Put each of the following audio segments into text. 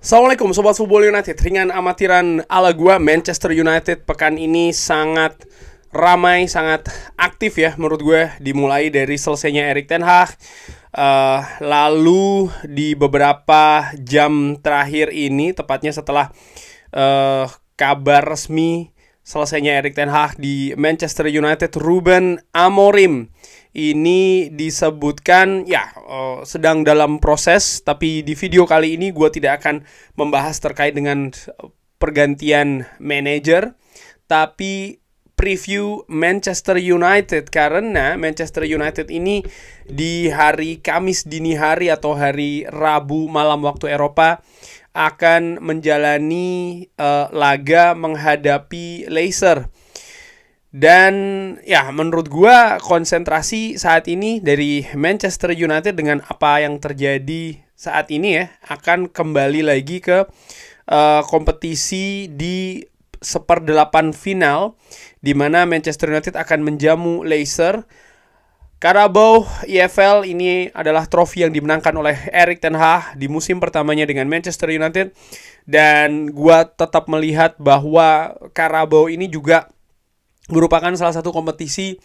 Assalamualaikum Sobat Football United. Ringan amatiran ala gua, Manchester United pekan ini sangat ramai, sangat aktif ya menurut gue. Dimulai dari selesainya Erik ten Hag, lalu di beberapa jam terakhir ini, tepatnya setelah kabar resmi selesainya Erik ten Hag di Manchester United, Ruben Amorim ini disebutkan sedang dalam proses. Tapi di video kali ini gue tidak akan membahas terkait dengan pergantian manajer, tapi preview Manchester United, karena Manchester United ini di hari Kamis dini hari atau hari Rabu malam waktu Eropa akan menjalani laga menghadapi Leicester. Dan ya, menurut gua konsentrasi saat ini dari Manchester United dengan apa yang terjadi saat ini ya, akan kembali lagi ke kompetisi di seperdelapan final, di mana Manchester United akan menjamu Leicester. Carabao EFL ini adalah trofi yang dimenangkan oleh Erik ten Hag di musim pertamanya dengan Manchester United, dan gua tetap melihat bahwa Carabao ini juga merupakan salah satu kompetisi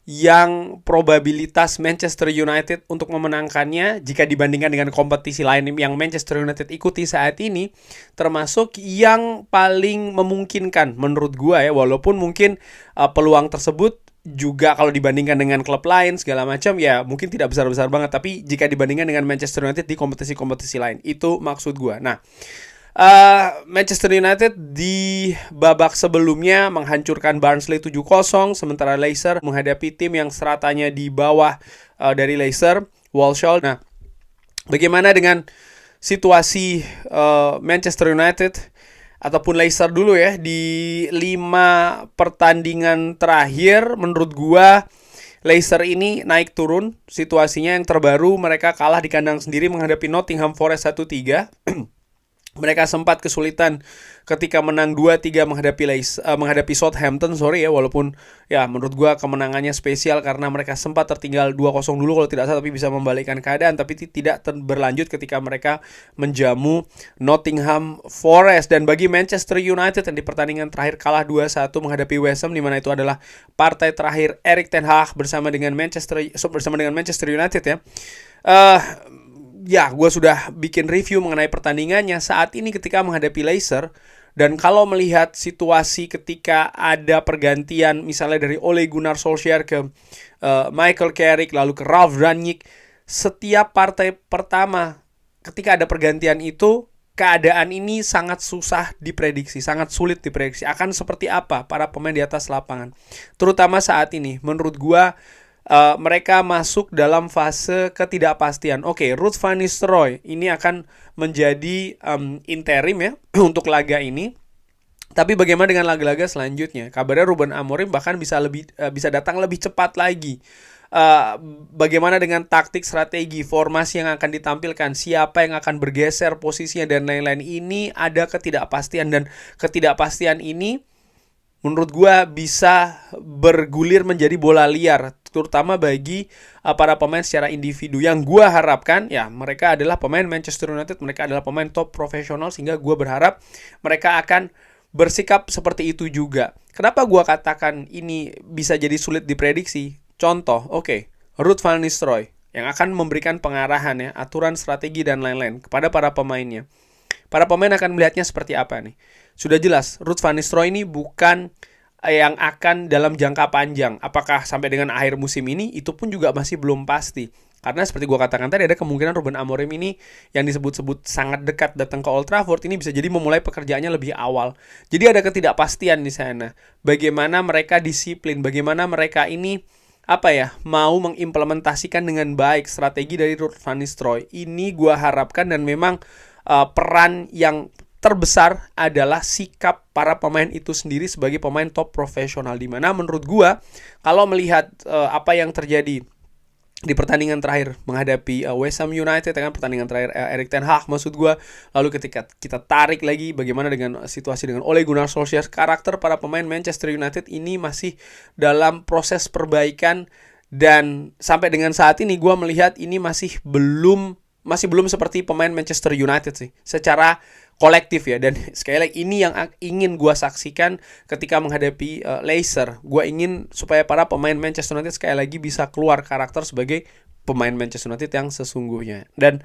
yang probabilitas Manchester United untuk memenangkannya, jika dibandingkan dengan kompetisi lain yang Manchester United ikuti saat ini, termasuk yang paling memungkinkan menurut gua ya. Walaupun mungkin peluang tersebut juga kalau dibandingkan dengan klub lain segala macam ya mungkin tidak besar-besar banget, tapi jika dibandingkan dengan Manchester United di kompetisi-kompetisi lain, itu maksud gua. Nah, Manchester United di babak sebelumnya menghancurkan Barnsley 7-0, sementara Leicester menghadapi tim yang seratanya di bawah dari Leicester, Walsall. Nah, bagaimana dengan situasi Manchester United ataupun Leicester dulu ya di 5 pertandingan terakhir? Menurut gua Leicester ini naik turun situasinya. Yang terbaru, mereka kalah di kandang sendiri menghadapi Nottingham Forest 1-3. Mereka sempat kesulitan ketika menang 2-3 menghadapi Southampton, walaupun ya menurut gua kemenangannya spesial karena mereka sempat tertinggal 2-0 dulu kalau tidak salah, tapi bisa membalikkan keadaan, tapi tidak berlanjut ketika mereka menjamu Nottingham Forest. Dan bagi Manchester United yang di pertandingan terakhir kalah 2-1 menghadapi West Ham, di mana itu adalah partai terakhir Erik ten Hag bersama dengan Manchester United ya. Gue sudah bikin review mengenai pertandingannya saat ini ketika menghadapi Leicester. Dan kalau melihat situasi ketika ada pergantian misalnya dari Ole Gunnar Solskjaer ke Michael Carrick, lalu ke Ralf Rangnick, setiap partai pertama ketika ada pergantian itu, keadaan ini sangat susah diprediksi, sangat sulit diprediksi akan seperti apa para pemain di atas lapangan. Terutama saat ini, menurut gua mereka masuk dalam fase ketidakpastian. Ruud van Nistelrooy ini akan menjadi interim ya untuk laga ini. Tapi bagaimana dengan laga-laga selanjutnya? Kabarnya Ruben Amorim bahkan bisa datang lebih cepat lagi. Bagaimana dengan taktik, strategi, formasi yang akan ditampilkan, siapa yang akan bergeser posisinya dan lain-lain. Ini ada ketidakpastian, dan ketidakpastian ini menurut gue bisa bergulir menjadi bola liar, terutama bagi para pemain secara individu. Yang gue harapkan ya, mereka adalah pemain Manchester United, mereka adalah pemain top profesional, sehingga gue berharap mereka akan bersikap seperti itu juga. Kenapa gue katakan ini bisa jadi sulit diprediksi? Contoh, Ruud van Nistelrooy yang akan memberikan pengarahan ya, aturan, strategi dan lain-lain kepada para pemainnya. Para pemain akan melihatnya seperti apa nih? Sudah jelas, Ruud van Nistelrooy ini bukan yang akan dalam jangka panjang. Apakah sampai dengan akhir musim ini? Itu pun juga masih belum pasti. Karena seperti gue katakan tadi, ada kemungkinan Ruben Amorim ini yang disebut-sebut sangat dekat datang ke Old Trafford, ini bisa jadi memulai pekerjaannya lebih awal. Jadi ada ketidakpastian di sana. Bagaimana mereka disiplin, bagaimana mereka ini mau mengimplementasikan dengan baik strategi dari Ruud van Nistelrooy. Ini gue harapkan, dan memang peran yang terbesar adalah sikap para pemain itu sendiri sebagai pemain top profesional, di mana menurut gua kalau melihat apa yang terjadi di pertandingan terakhir menghadapi West Ham United, dengan pertandingan terakhir Erik ten Hag maksud gua, lalu ketika kita tarik lagi bagaimana dengan situasi dengan Ole Gunnar Solskjaer, karakter para pemain Manchester United ini masih dalam proses perbaikan, dan sampai dengan saat ini gua melihat ini masih belum masih belum seperti pemain Manchester United sih secara kolektif ya. Dan sekali lagi ini yang ingin gue saksikan ketika menghadapi Leicester. Gue ingin supaya para pemain Manchester United sekali lagi bisa keluar karakter sebagai pemain Manchester United yang sesungguhnya. Dan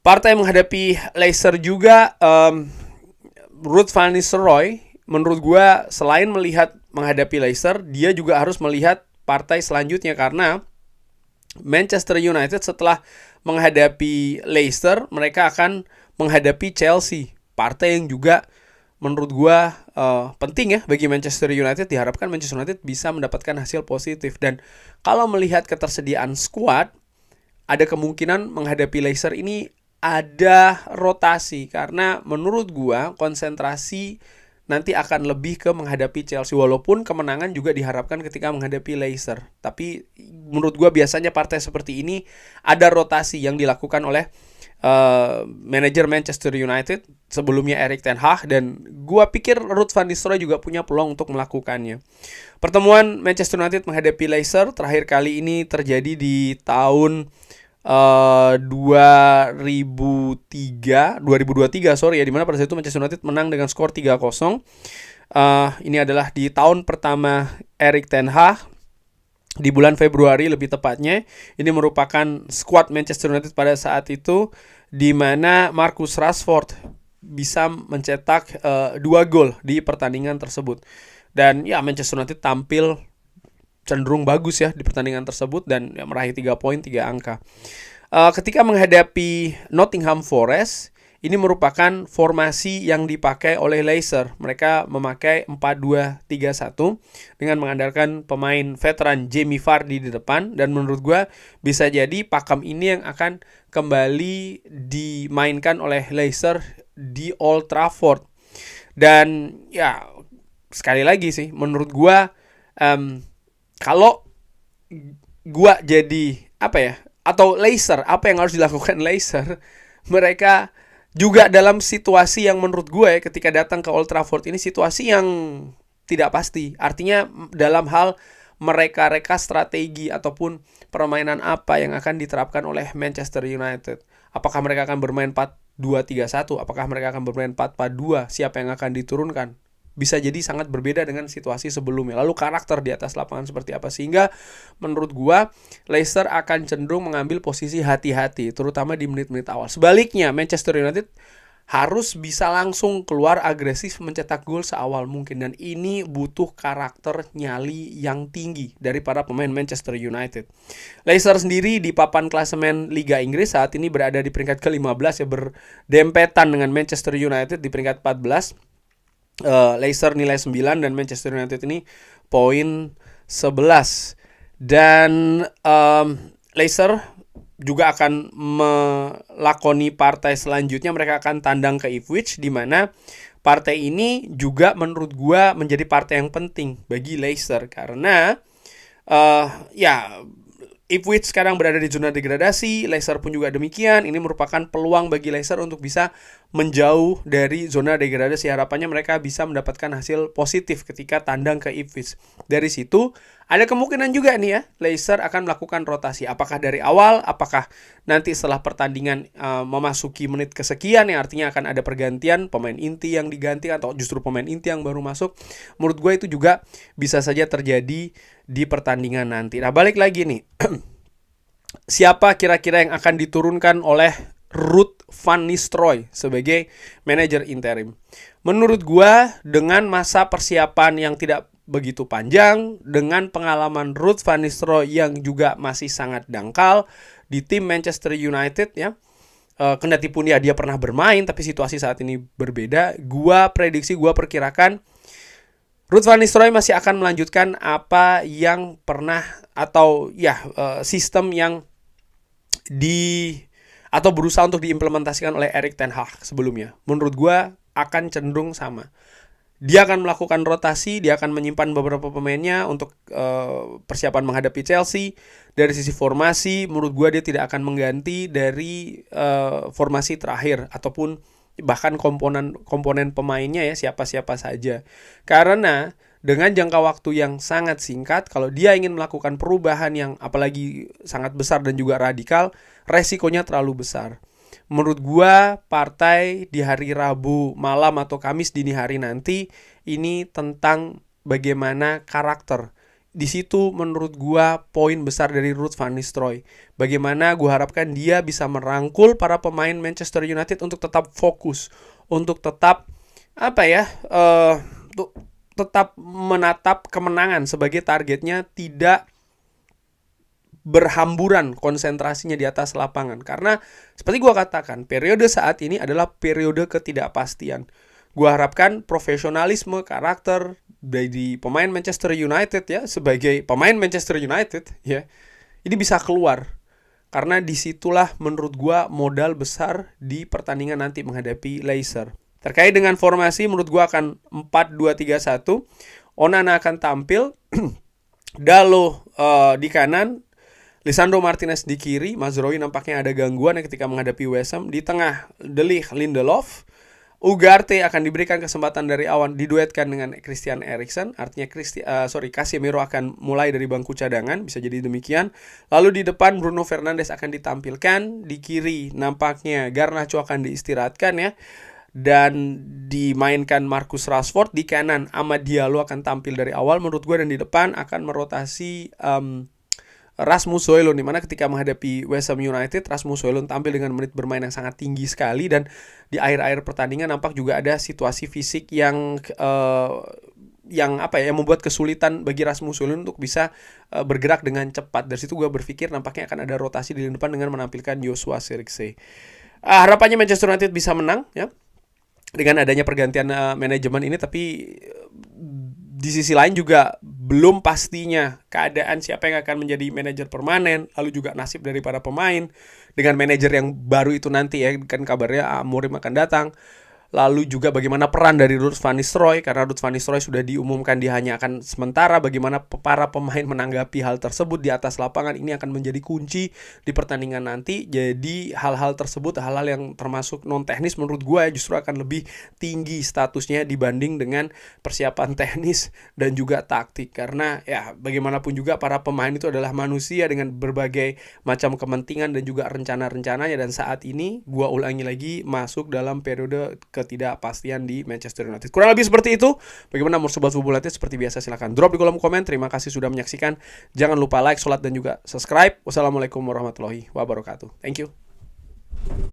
partai menghadapi Leicester juga, Ruud van Nistelrooy menurut gue selain melihat menghadapi Leicester, dia juga harus melihat partai selanjutnya, karena Manchester United setelah menghadapi Leicester, mereka akan menghadapi Chelsea. Partai yang juga menurut gue penting ya bagi Manchester United. Diharapkan Manchester United bisa mendapatkan hasil positif. Dan kalau melihat ketersediaan skuad, ada kemungkinan menghadapi Leicester ini ada rotasi, karena menurut gua konsentrasi nanti akan lebih ke menghadapi Chelsea, walaupun kemenangan juga diharapkan ketika menghadapi Leicester. Tapi menurut gua biasanya partai seperti ini ada rotasi yang dilakukan oleh manajer Manchester United sebelumnya, Erik ten Hag, dan gua pikir Ruud van Nistelrooy juga punya peluang untuk melakukannya. Pertemuan Manchester United menghadapi Leicester terakhir kali ini terjadi di tahun 2023 sorry ya, dimana pada saat itu Manchester United menang dengan skor 3-0. Ini adalah di tahun pertama Erik ten Hag, di bulan Februari lebih tepatnya. Ini merupakan skuad Manchester United pada saat itu, di mana Marcus Rashford bisa mencetak 2 gol di pertandingan tersebut. Dan ya, Manchester United tampil cenderung bagus ya di pertandingan tersebut dan ya, meraih 3 poin 3 angka. Ketika menghadapi Nottingham Forest, ini merupakan formasi yang dipakai oleh Leicester. Mereka memakai 4-2-3-1 dengan mengandalkan pemain veteran Jamie Vardy di depan, dan menurut gue bisa jadi pakem ini yang akan kembali dimainkan oleh Leicester di Old Trafford. Dan ya sekali lagi sih menurut gue, kalau gua jadi atau Leicester, apa yang harus dilakukan Leicester? Mereka juga dalam situasi yang menurut gue ketika datang ke Old Trafford ini situasi yang tidak pasti. Artinya dalam hal mereka reka strategi ataupun permainan apa yang akan diterapkan oleh Manchester United. Apakah mereka akan bermain 4-2-3-1? Apakah mereka akan bermain 4-4-2? Siapa yang akan diturunkan? Bisa jadi sangat berbeda dengan situasi sebelumnya. Lalu karakter di atas lapangan seperti apa, sehingga menurut gua Leicester akan cenderung mengambil posisi hati-hati, terutama di menit-menit awal. Sebaliknya Manchester United harus bisa langsung keluar agresif mencetak gol seawal mungkin, dan ini butuh karakter nyali yang tinggi dari para pemain Manchester United. Leicester sendiri di papan klasemen Liga Inggris saat ini berada di peringkat ke-15 ya, berdempetan dengan Manchester United di peringkat 14. Leicester nilai 9 dan Manchester United ini poin 11. Dan Leicester juga akan melakoni partai selanjutnya. Mereka akan tandang ke Ipswich, di mana partai ini juga menurut gua menjadi partai yang penting bagi Leicester, karena Ipswich sekarang berada di zona degradasi, Leicester pun juga demikian. Ini merupakan peluang bagi Leicester untuk bisa menjauh dari zona degradasi. Harapannya mereka bisa mendapatkan hasil positif ketika tandang ke Ipswich. Dari situ ada kemungkinan juga nih ya, Leicester akan melakukan rotasi. Apakah dari awal, apakah nanti setelah pertandingan memasuki menit kesekian, yang artinya akan ada pergantian pemain inti yang diganti, atau justru pemain inti yang baru masuk. Menurut gue itu juga bisa saja terjadi di pertandingan nanti. Nah, balik lagi nih. Siapa kira-kira yang akan diturunkan oleh Ruud van Nistelrooy sebagai manajer interim? Menurut gua, dengan masa persiapan yang tidak begitu panjang, dengan pengalaman Ruud van Nistelrooy yang juga masih sangat dangkal di tim Manchester United ya, kendati pun ya dia pernah bermain, tapi situasi saat ini berbeda. Gua perkirakan Ruud van Nistelrooy masih akan melanjutkan apa yang pernah, atau sistem yang atau berusaha untuk diimplementasikan oleh Erik ten Hag sebelumnya. Menurut gue akan cenderung sama. Dia akan melakukan rotasi, dia akan menyimpan beberapa pemainnya untuk persiapan menghadapi Chelsea. Dari sisi formasi, menurut gue dia tidak akan mengganti dari formasi terakhir, ataupun bahkan komponen pemainnya ya, siapa-siapa saja. Karena dengan jangka waktu yang sangat singkat. Kalau dia ingin melakukan perubahan yang apalagi sangat besar dan juga radikal, resikonya terlalu besar. Menurut gua, partai di hari Rabu malam atau Kamis dini hari nanti ini tentang bagaimana karakter. Di situ menurut gua poin besar dari Ruud van Nistelrooy. Bagaimana gua harapkan dia bisa merangkul para pemain Manchester United untuk tetap fokus, untuk tetap tetap menatap kemenangan sebagai targetnya, tidak berhamburan konsentrasinya di atas lapangan. Karena seperti gua katakan, periode saat ini adalah periode ketidakpastian. Gua harapkan profesionalisme, karakter dari pemain Manchester United ya, sebagai pemain Manchester United ya, ini bisa keluar. Karena disitulah menurut gua modal besar di pertandingan nanti menghadapi Leicester. Terkait dengan formasi, menurut gua akan 4-2-3-1. Onana akan tampil, Dalo di kanan, Lisandro Martinez di kiri. Mazraoui nampaknya ada gangguan ketika menghadapi West Ham. Di tengah, De Ligt, Lindelof. Ugarte akan diberikan kesempatan dari awal diduetkan dengan Christian Eriksen. Artinya Casemiro akan mulai dari bangku cadangan, bisa jadi demikian. Lalu di depan Bruno Fernandes akan ditampilkan. Di kiri nampaknya Garnacho akan diistirahatkan ya, dan dimainkan Marcus Rashford. Di kanan Amad Diallo akan tampil dari awal menurut gue, dan di depan akan merotasi Rasmus Højlund, dimana ketika menghadapi West Ham United, Rasmus Højlund tampil dengan menit bermain yang sangat tinggi sekali, dan di akhir-akhir pertandingan nampak juga ada situasi fisik yang membuat kesulitan bagi Rasmus Højlund untuk bisa bergerak dengan cepat. Dari situ gue berpikir nampaknya akan ada rotasi di lini depan dengan menampilkan Joshua Zirkzee. Harapannya Manchester United bisa menang ya dengan adanya pergantian manajemen ini, tapi di sisi lain juga belum pastinya keadaan siapa yang akan menjadi manajer permanen, lalu juga nasib dari para pemain dengan manajer yang baru itu nanti ya, kan kabarnya Amorim akan datang. Lalu juga bagaimana peran dari Ruud van Nistelrooy, karena Ruud van Nistelrooy sudah diumumkan dia hanya akan sementara. Bagaimana para pemain menanggapi hal tersebut di atas lapangan, ini akan menjadi kunci di pertandingan nanti. Jadi hal-hal tersebut, hal-hal yang termasuk non teknis menurut gue justru akan lebih tinggi statusnya dibanding dengan persiapan teknis dan juga taktik. Karena ya bagaimanapun juga para pemain itu adalah manusia dengan berbagai macam kepentingan dan juga rencana-rencananya, dan saat ini gue ulangi lagi masuk dalam periode ketidakpastian di Manchester United. Kurang lebih seperti itu. Bagaimana menurut Sobat Football United? Seperti biasa silahkan drop di kolom komen. Terima kasih sudah menyaksikan. Jangan lupa like, sholat, dan juga subscribe. Wassalamualaikum warahmatullahi wabarakatuh. Thank you.